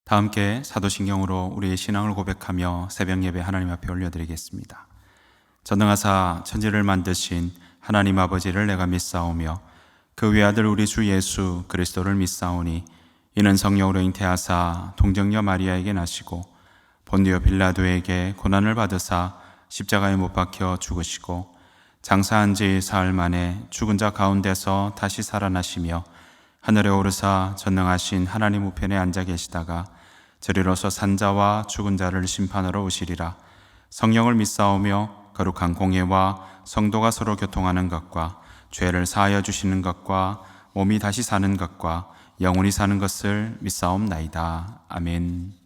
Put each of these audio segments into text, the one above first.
다 함께 사도신경으로 우리의 신앙을 고백하며 새벽 예배 하나님 앞에 올려드리겠습니다. 전능하사 천지를 만드신 하나님 아버지를 내가 믿사오며 그 외아들 우리 주 예수 그리스도를 믿사오니 이는 성령으로 잉태하사 동정녀 마리아에게 나시고 본디오 빌라도에게 고난을 받으사 십자가에 못 박혀 죽으시고 장사한 지 사흘 만에 죽은 자 가운데서 다시 살아나시며 하늘에 오르사 전능하신 하나님 우편에 앉아 계시다가 저리로서 산자와 죽은 자를 심판하러 오시리라. 성령을 믿사오며 거룩한 공예와 성도가 서로 교통하는 것과 죄를 사하여 주시는 것과 몸이 다시 사는 것과 영원히 사는 것을 믿사옵나이다. 아멘.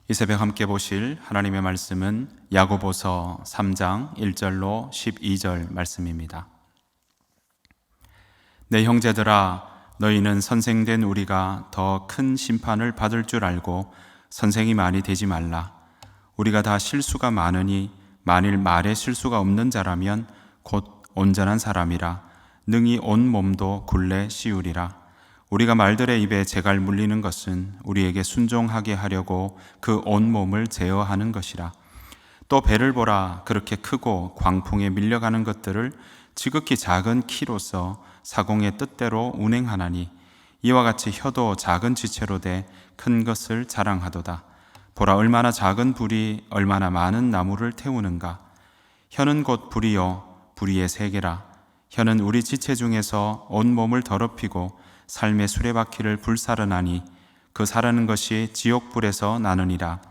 이 새벽 함께 보실 하나님의 말씀은 야고보서 3장 1절로 12절 말씀입니다. 내 형제들아, 너희는 선생된 우리가 더 큰 심판을 받을 줄 알고 선생이 많이 되지 말라. 우리가 다 실수가 많으니 만일 말에 실수가 없는 자라면 곧 온전한 사람이라 능히 온 몸도 굴레 씌우리라. 우리가 말들의 입에 재갈 물리는 것은 우리에게 순종하게 하려고 그 온몸을 제어하는 것이라. 또 배를 보라. 그렇게 크고 광풍에 밀려가는 것들을 지극히 작은 키로서 사공의 뜻대로 운행하나니 이와 같이 혀도 작은 지체로 돼 큰 것을 자랑하도다. 보라, 얼마나 작은 불이 얼마나 많은 나무를 태우는가. 혀는 곧 불이요 불의의 세계라. 혀는 우리 지체 중에서 온몸을 더럽히고 삶의 수레바퀴를 불사르나니 그 사르는 것이 지옥불에서 나느니라.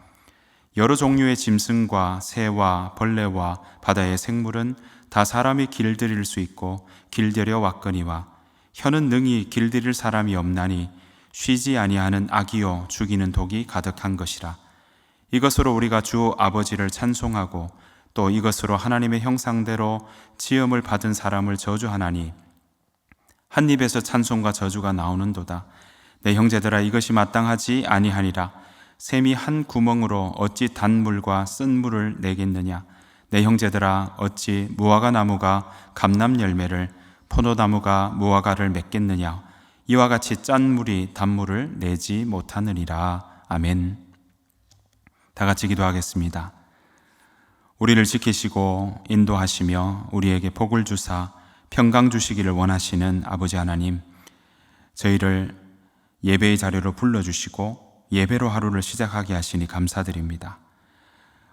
여러 종류의 짐승과 새와 벌레와 바다의 생물은 다 사람이 길들일 수 있고 길들여 왔거니와 혀는 능히 길들일 사람이 없나니 쉬지 아니하는 악이요 죽이는 독이 가득한 것이라. 이것으로 우리가 주 아버지를 찬송하고 또 이것으로 하나님의 형상대로 지음을 받은 사람을 저주하나니 한 입에서 찬송과 저주가 나오는도다. 내 형제들아, 이것이 마땅하지 아니하니라. 샘이 한 구멍으로 어찌 단물과 쓴 물을 내겠느냐. 내 형제들아, 어찌 무화과 나무가 감람 열매를 포도나무가 무화과를 맺겠느냐. 이와 같이 짠 물이 단물을 내지 못하느니라. 아멘. 다 같이 기도하겠습니다. 우리를 지키시고 인도하시며 우리에게 복을 주사 평강 주시기를 원하시는 아버지 하나님, 저희를 예배의 자리로 불러주시고 예배로 하루를 시작하게 하시니 감사드립니다.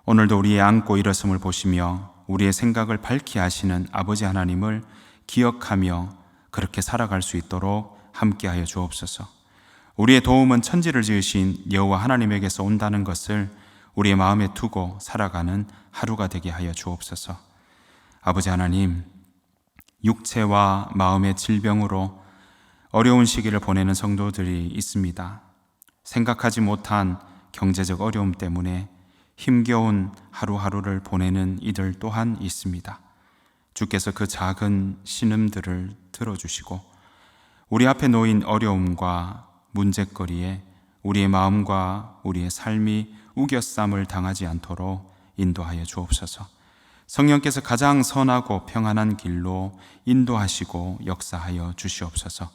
오늘도 우리의 앉고 일어섬을 보시며 우리의 생각을 밝히 하시는 아버지 하나님을 기억하며 그렇게 살아갈 수 있도록 함께하여 주옵소서. 우리의 도움은 천지를 지으신 여호와 하나님에게서 온다는 것을 우리의 마음에 두고 살아가는 하루가 되게 하여 주옵소서. 아버지 하나님, 육체와 마음의 질병으로 어려운 시기를 보내는 성도들이 있습니다. 생각하지 못한 경제적 어려움 때문에 힘겨운 하루하루를 보내는 이들 또한 있습니다. 주께서 그 작은 신음들을 들어주시고 우리 앞에 놓인 어려움과 문제거리에 우리의 마음과 우리의 삶이 우겨쌈을 당하지 않도록 인도하여 주옵소서. 성령께서 가장 선하고 평안한 길로 인도하시고 역사하여 주시옵소서.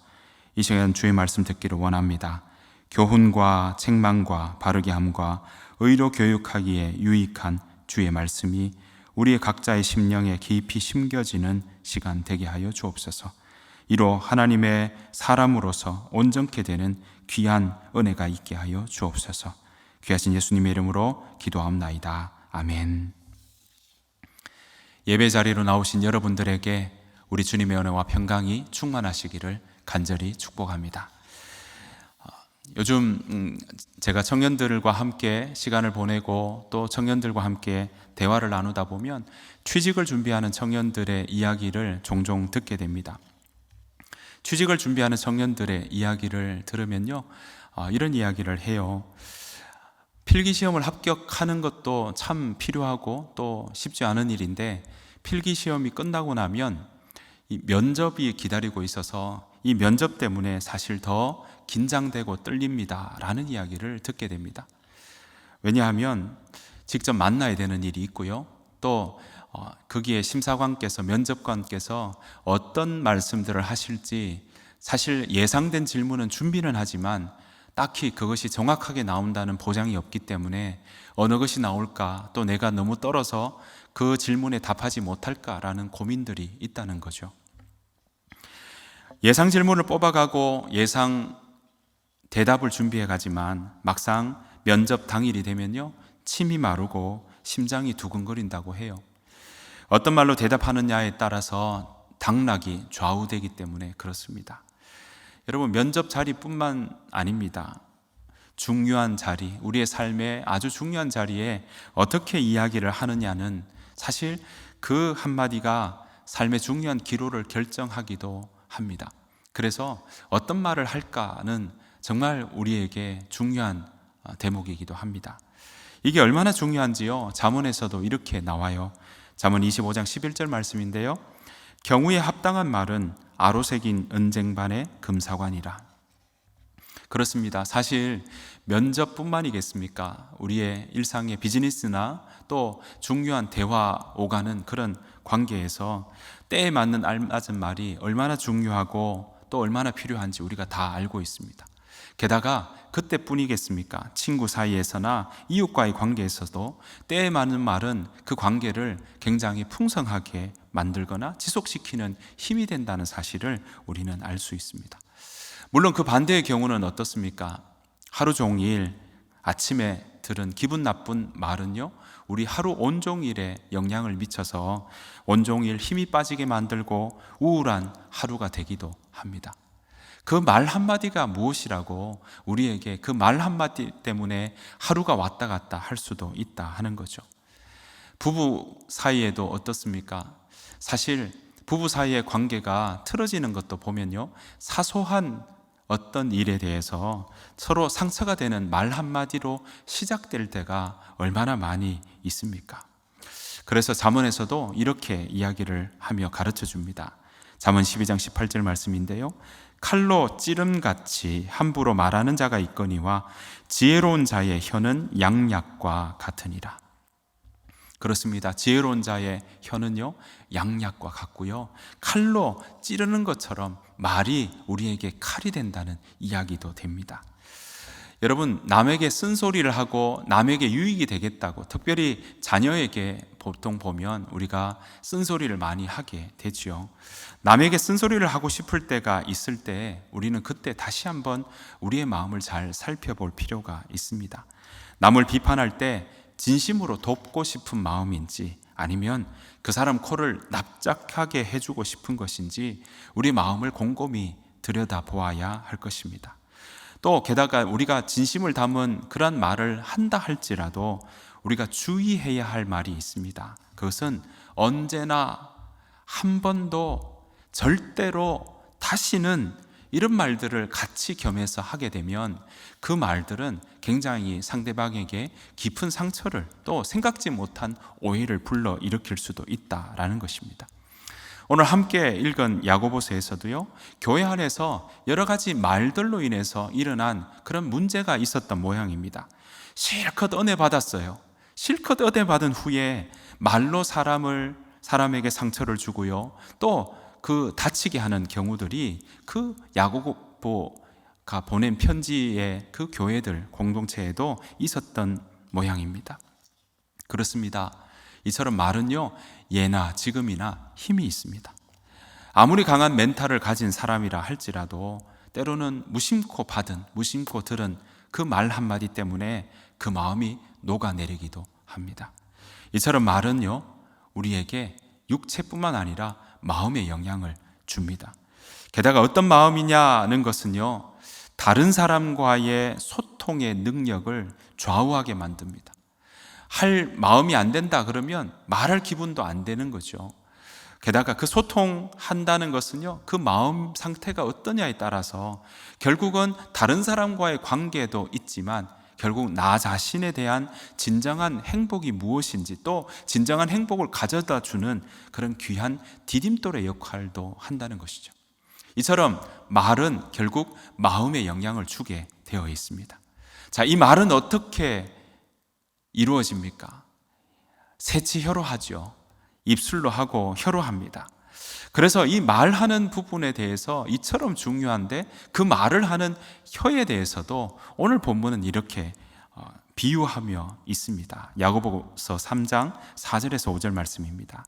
이 시간 주의 말씀 듣기를 원합니다. 교훈과 책망과 바르게 함과 의로 교육하기에 유익한 주의 말씀이 우리의 각자의 심령에 깊이 심겨지는 시간 되게 하여 주옵소서. 이로 하나님의 사람으로서 온전케 되는 귀한 은혜가 있게 하여 주옵소서. 귀하신 예수님의 이름으로 기도하옵나이다. 아멘. 예배 자리로 나오신 여러분들에게 우리 주님의 은혜와 평강이 충만하시기를 간절히 축복합니다. 요즘 제가 청년들과 함께 시간을 보내고 또 청년들과 함께 대화를 나누다 보면 취직을 준비하는 청년들의 이야기를 종종 듣게 됩니다. 취직을 준비하는 청년들의 이야기를 들으면요, 이런 이야기를 해요. 필기시험을 합격하는 것도 참 필요하고 또 쉽지 않은 일인데 필기시험이 끝나고 나면 이 면접이 기다리고 있어서 이 면접 때문에 사실 더 긴장되고 떨립니다 라는 이야기를 듣게 됩니다. 왜냐하면 직접 만나야 되는 일이 있고요, 또 거기에 심사관께서, 면접관께서 어떤 말씀들을 하실지 사실 예상된 질문은 준비는 하지만 딱히 그것이 정확하게 나온다는 보장이 없기 때문에 어느 것이 나올까, 또 내가 너무 떨어서 그 질문에 답하지 못할까라는 고민들이 있다는 거죠. 예상 질문을 뽑아가고 예상 대답을 준비해 가지만 막상 면접 당일이 되면요, 침이 마르고 심장이 두근거린다고 해요. 어떤 말로 대답하느냐에 따라서 당락이 좌우되기 때문에 그렇습니다. 여러분, 면접 자리뿐만 아닙니다. 중요한 자리, 우리의 삶의 아주 중요한 자리에 어떻게 이야기를 하느냐는 사실 그 한마디가 삶의 중요한 기로를 결정하기도 합니다. 그래서 어떤 말을 할까는 정말 우리에게 중요한 대목이기도 합니다. 이게 얼마나 중요한지요, 잠언에서도 이렇게 나와요. 잠언 25장 11절 말씀인데요, 경우에 합당한 말은 아로새긴 은쟁반의 금사관이라. 그렇습니다. 사실 면접뿐만이겠습니까? 우리의 일상의 비즈니스나 또 중요한 대화 오가는 그런 관계에서 때에 맞는 알맞은 말이 얼마나 중요하고 또 얼마나 필요한지 우리가 다 알고 있습니다. 게다가 그때뿐이겠습니까? 친구 사이에서나 이웃과의 관계에서도 때에 맞는 말은 그 관계를 굉장히 풍성하게 만들거나 지속시키는 힘이 된다는 사실을 우리는 알 수 있습니다. 물론 그 반대의 경우는 어떻습니까? 하루 종일 아침에 들은 기분 나쁜 말은요, 우리 하루 온종일에 영향을 미쳐서 온종일 힘이 빠지게 만들고 우울한 하루가 되기도 합니다. 그 말 한마디가 무엇이라고 우리에게 그 말 한마디 때문에 하루가 왔다 갔다 할 수도 있다 하는 거죠. 부부 사이에도 어떻습니까? 사실 부부 사이의 관계가 틀어지는 것도 보면요, 사소한 어떤 일에 대해서 서로 상처가 되는 말 한마디로 시작될 때가 얼마나 많이 있습니까? 그래서 잠언에서도 이렇게 이야기를 하며 가르쳐 줍니다. 잠언 12장 18절 말씀인데요, 칼로 찌름같이 함부로 말하는 자가 있거니와 지혜로운 자의 혀는 양약과 같으니라. 그렇습니다. 지혜로운 자의 혀는요, 양약과 같고요, 칼로 찌르는 것처럼 말이 우리에게 칼이 된다는 이야기도 됩니다. 여러분, 남에게 쓴소리를 하고 남에게 유익이 되겠다고, 특별히 자녀에게 보통 보면 우리가 쓴소리를 많이 하게 되죠. 남에게 쓴소리를 하고 싶을 때가 있을 때 우리는 그때 다시 한번 우리의 마음을 잘 살펴볼 필요가 있습니다. 남을 비판할 때 진심으로 돕고 싶은 마음인지 아니면 그 사람 코를 납작하게 해주고 싶은 것인지 우리 마음을 곰곰이 들여다보아야 할 것입니다. 또 게다가 우리가 진심을 담은 그런 말을 한다 할지라도 우리가 주의해야 할 말이 있습니다. 그것은 언제나 한 번도 절대로 다시는 이런 말들을 같이 겸해서 하게 되면 그 말들은 굉장히 상대방에게 깊은 상처를 또 생각지 못한 오해를 불러일으킬 수도 있다라는 것입니다. 오늘 함께 읽은 야고보서에서도요, 교회 안에서 여러 가지 말들로 인해서 일어난 그런 문제가 있었던 모양입니다. 실컷 은혜 받았어요. 실컷 은혜 받은 후에 말로 사람에게 상처를 주고요, 또 그 다치게 하는 경우들이 그 야고보가 보낸 편지의 그 교회들 공동체에도 있었던 모양입니다. 그렇습니다. 이처럼 말은요, 예나 지금이나 힘이 있습니다. 아무리 강한 멘탈을 가진 사람이라 할지라도 때로는 무심코 들은 그 말 한마디 때문에 그 마음이 녹아내리기도 합니다. 이처럼 말은요, 우리에게 육체뿐만 아니라 마음의 영향을 줍니다. 게다가 어떤 마음이냐는 것은요, 다른 사람과의 소통의 능력을 좌우하게 만듭니다. 할 마음이 안 된다 그러면 말할 기분도 안 되는 거죠. 게다가 그 소통한다는 것은요, 그 마음 상태가 어떠냐에 따라서 결국은 다른 사람과의 관계도 있지만 결국 나 자신에 대한 진정한 행복이 무엇인지, 또 진정한 행복을 가져다 주는 그런 귀한 디딤돌의 역할도 한다는 것이죠. 이처럼 말은 결국 마음에 영향을 주게 되어 있습니다. 자, 이 말은 어떻게 이루어집니까? 새치혀로 하죠. 입술로 하고 혀로 합니다. 그래서 이 말하는 부분에 대해서 이처럼 중요한데 그 말을 하는 혀에 대해서도 오늘 본문은 이렇게 비유하며 있습니다. 야고보서 3장 4절에서 5절 말씀입니다.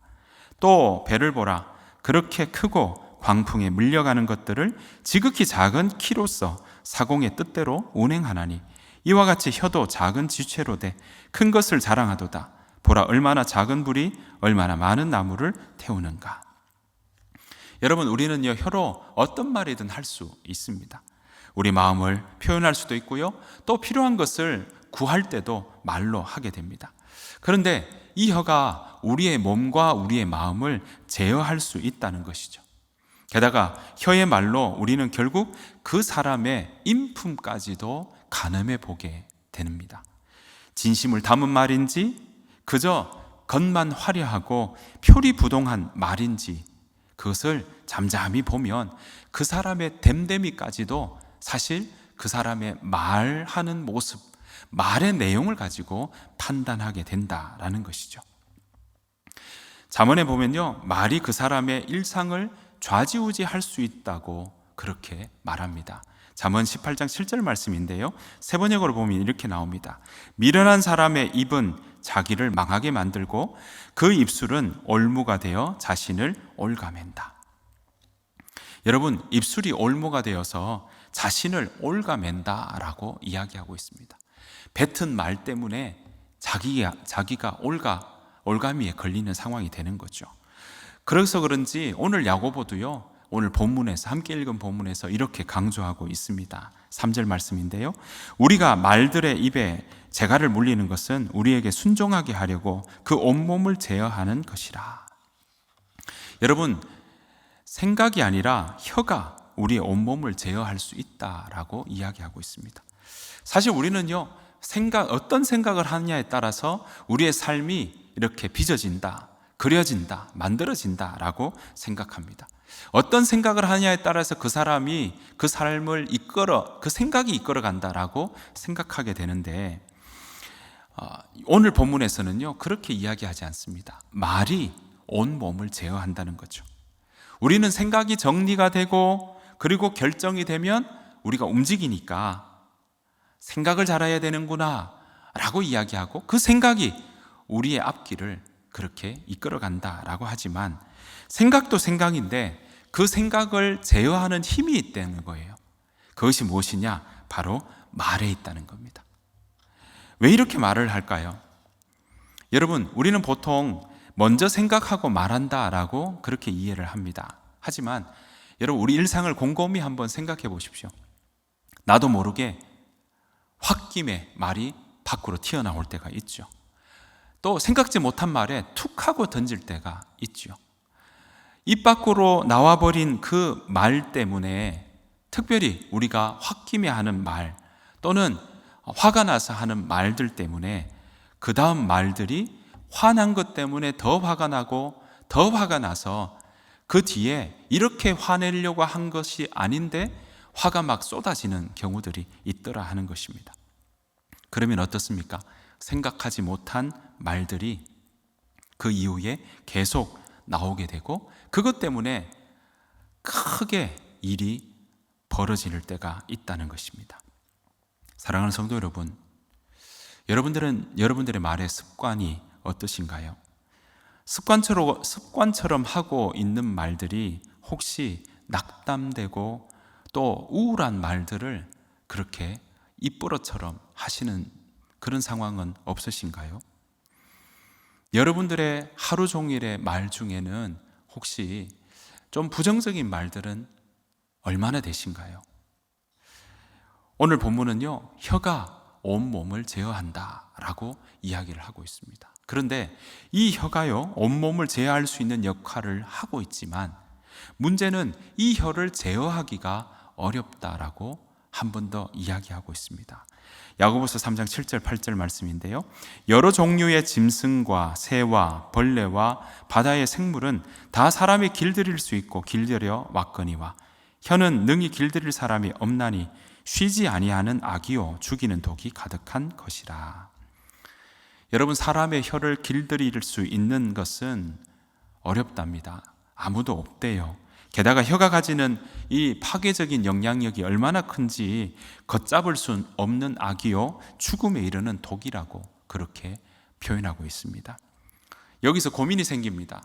또 배를 보라, 그렇게 크고 광풍에 물려가는 것들을 지극히 작은 키로서 사공의 뜻대로 운행하나니 이와 같이 혀도 작은 지체로 돼 큰 것을 자랑하도다. 보라, 얼마나 작은 불이 얼마나 많은 나무를 태우는가. 여러분, 우리는요, 혀로 어떤 말이든 할 수 있습니다. 우리 마음을 표현할 수도 있고요, 또 필요한 것을 구할 때도 말로 하게 됩니다. 그런데 이 혀가 우리의 몸과 우리의 마음을 제어할 수 있다는 것이죠. 게다가 혀의 말로 우리는 결국 그 사람의 인품까지도 가늠해 보게 됩니다. 진심을 담은 말인지 그저 겉만 화려하고 표리부동한 말인지 그것을 잠잠히 보면 그 사람의 됨됨이까지도 사실 그 사람의 말하는 모습, 말의 내용을 가지고 판단하게 된다라는 것이죠. 잠언에 보면요, 말이 그 사람의 일상을 좌지우지할 수 있다고 그렇게 말합니다. 잠언 18장 7절 말씀인데요, 세 번역으로 보면 이렇게 나옵니다. 미련한 사람의 입은 자기를 망하게 만들고 그 입술은 올무가 되어 자신을 올가맨다. 여러분, 입술이 올무가 되어서 자신을 올가맨다라고 이야기하고 있습니다. 뱉은 말 때문에 자기가 올가미에 걸리는 상황이 되는 거죠. 그래서 그런지 오늘 야고보도요, 오늘 본문에서 함께 읽은 본문에서 이렇게 강조하고 있습니다. 3절 말씀인데요, 우리가 말들의 입에 재갈을 물리는 것은 우리에게 순종하게 하려고 그 온몸을 제어하는 것이라. 여러분, 생각이 아니라 혀가 우리의 온몸을 제어할 수 있다라고 이야기하고 있습니다. 사실 우리는요, 어떤 생각을 하느냐에 따라서 우리의 삶이 이렇게 빚어진다, 그려진다, 만들어진다라고 생각합니다. 어떤 생각을 하느냐에 따라서 그 사람이 그 삶을 그 생각이 이끌어간다라고 생각하게 되는데, 오늘 본문에서는요, 그렇게 이야기하지 않습니다. 말이 온 몸을 제어한다는 거죠. 우리는 생각이 정리가 되고 그리고 결정이 되면 우리가 움직이니까 생각을 잘해야 되는구나 라고 이야기하고 그 생각이 우리의 앞길을 그렇게 이끌어간다라고 하지만 생각도 생각인데 그 생각을 제어하는 힘이 있다는 거예요. 그것이 무엇이냐? 바로 말에 있다는 겁니다. 왜 이렇게 말을 할까요? 여러분, 우리는 보통 먼저 생각하고 말한다라고 그렇게 이해를 합니다. 하지만 여러분, 우리 일상을 곰곰이 한번 생각해 보십시오. 나도 모르게 홧김에 말이 밖으로 튀어나올 때가 있죠. 또 생각지 못한 말에 툭 하고 던질 때가 있죠. 입 밖으로 나와버린 그 말 때문에 특별히 우리가 홧김에 하는 말 또는 화가 나서 하는 말들 때문에 그 다음 말들이 화난 것 때문에 더 화가 나고 더 화가 나서 그 뒤에 이렇게 화내려고 한 것이 아닌데 화가 막 쏟아지는 경우들이 있더라 하는 것입니다. 그러면 어떻습니까? 생각하지 못한 말들이 그 이후에 계속 나오게 되고 그것 때문에 크게 일이 벌어질 때가 있다는 것입니다. 사랑하는 성도 여러분, 여러분들의 말의 습관이 어떠신가요? 습관처럼 하고 있는 말들이 혹시 낙담되고 또 우울한 말들을 그렇게 입버릇처럼 하시는 그런 상황은 없으신가요? 여러분들의 하루 종일의 말 중에는 혹시 좀 부정적인 말들은 얼마나 되신가요? 오늘 본문은요, 혀가 온몸을 제어한다 라고 이야기를 하고 있습니다. 그런데 이 혀가요, 온몸을 제어할 수 있는 역할을 하고 있지만 문제는 이 혀를 제어하기가 어렵다라고 한 번 더 이야기하고 있습니다. 야고보서 3장 7절 8절 말씀인데요, 여러 종류의 짐승과 새와 벌레와 바다의 생물은 다 사람이 길들일 수 있고 길들여 왔거니와 혀는 능히 길들일 사람이 없나니 쉬지 아니하는 악이요 죽이는 독이 가득한 것이라. 여러분, 사람의 혀를 길들일 수 있는 것은 어렵답니다. 아무도 없대요. 게다가 혀가 가지는 이 파괴적인 영향력이 얼마나 큰지 걷잡을 수 없는 악이요 죽음에 이르는 독이라고 그렇게 표현하고 있습니다. 여기서 고민이 생깁니다.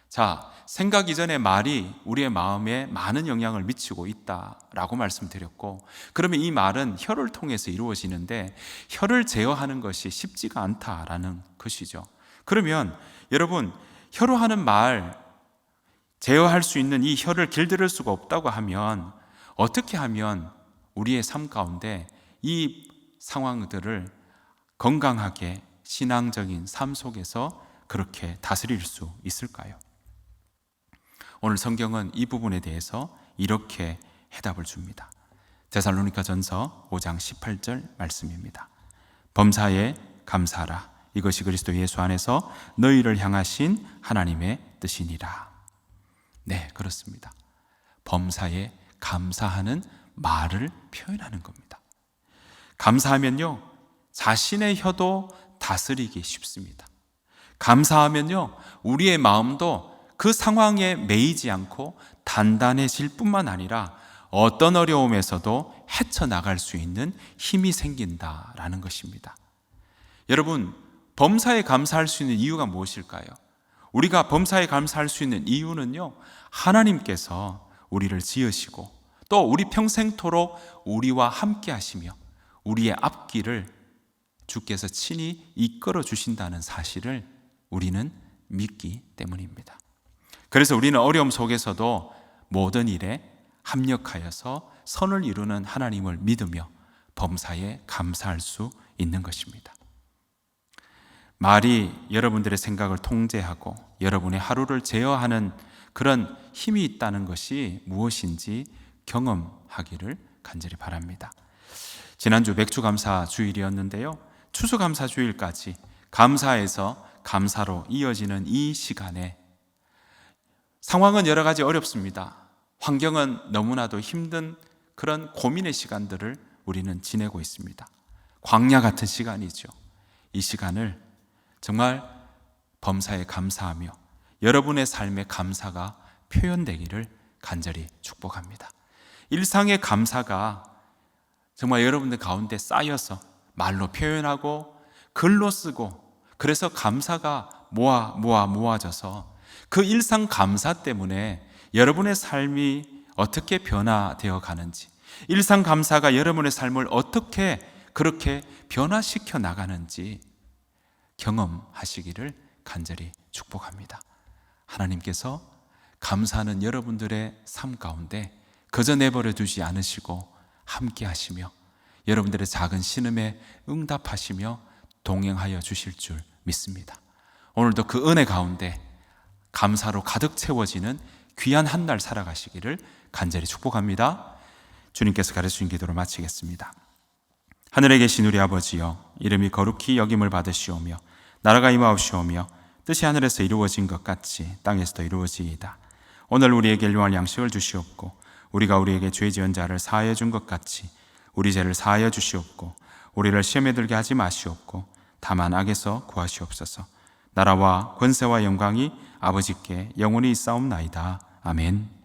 자, 생각 이전의 말이 우리의 마음에 많은 영향을 미치고 있다라고 말씀드렸고, 그러면 이 말은 혀를 통해서 이루어지는데 혀를 제어하는 것이 쉽지가 않다라는 것이죠. 그러면 여러분, 혀로 하는 말 제어할 수 있는 이 혀를 길들일 수가 없다고 하면 어떻게 하면 우리의 삶 가운데 이 상황들을 건강하게 신앙적인 삶 속에서 그렇게 다스릴 수 있을까요? 오늘 성경은 이 부분에 대해서 이렇게 해답을 줍니다. 데살로니가전서 5장 18절 말씀입니다. 범사에 감사하라. 이것이 그리스도 예수 안에서 너희를 향하신 하나님의 뜻이니라. 네, 그렇습니다. 범사에 감사하는 말을 표현하는 겁니다. 감사하면요, 자신의 혀도 다스리기 쉽습니다. 감사하면요, 우리의 마음도 그 상황에 매이지 않고 단단해질 뿐만 아니라 어떤 어려움에서도 헤쳐나갈 수 있는 힘이 생긴다라는 것입니다. 여러분, 범사에 감사할 수 있는 이유가 무엇일까요? 우리가 범사에 감사할 수 있는 이유는요, 하나님께서 우리를 지으시고 또 우리 평생토록 우리와 함께 하시며 우리의 앞길을 주께서 친히 이끌어 주신다는 사실을 우리는 믿기 때문입니다. 그래서 우리는 어려움 속에서도 모든 일에 합력하여서 선을 이루는 하나님을 믿으며 범사에 감사할 수 있는 것입니다. 말이 여러분들의 생각을 통제하고 여러분의 하루를 제어하는 그런 힘이 있다는 것이 무엇인지 경험하기를 간절히 바랍니다. 지난주 맥주감사 주일이었는데요, 추수감사 주일까지 감사에서 감사로 이어지는 이 시간에 상황은 여러 가지 어렵습니다. 환경은 너무나도 힘든 그런 고민의 시간들을 우리는 지내고 있습니다. 광야 같은 시간이죠. 이 시간을 정말 범사에 감사하며 여러분의 삶의 감사가 표현되기를 간절히 축복합니다. 일상의 감사가 정말 여러분들 가운데 쌓여서 말로 표현하고 글로 쓰고, 그래서 감사가 모아져서 그 일상 감사 때문에 여러분의 삶이 어떻게 변화되어 가는지, 일상 감사가 여러분의 삶을 어떻게 그렇게 변화시켜 나가는지 경험하시기를 간절히 축복합니다. 하나님께서 감사하는 여러분들의 삶 가운데 그저 내버려 두지 않으시고 함께 하시며 여러분들의 작은 신음에 응답하시며 동행하여 주실 줄 믿습니다. 오늘도 그 은혜 가운데 감사로 가득 채워지는 귀한 한 날 살아가시기를 간절히 축복합니다. 주님께서 가르치신 기도를 마치겠습니다. 하늘에 계신 우리 아버지여, 이름이 거룩히 여김을 받으시오며 나라가 임하옵시오며 뜻이 하늘에서 이루어진 것 같이 땅에서도 이루어지이다. 오늘 우리에게 일용할 양식을 주시옵고 우리가 우리에게 죄 지은 자를 사하여 준 것 같이 우리 죄를 사하여 주시옵고 우리를 시험에 들게 하지 마시옵고 다만 악에서 구하시옵소서. 나라와 권세와 영광이 아버지께 영원히 있사옵나이다. 아멘.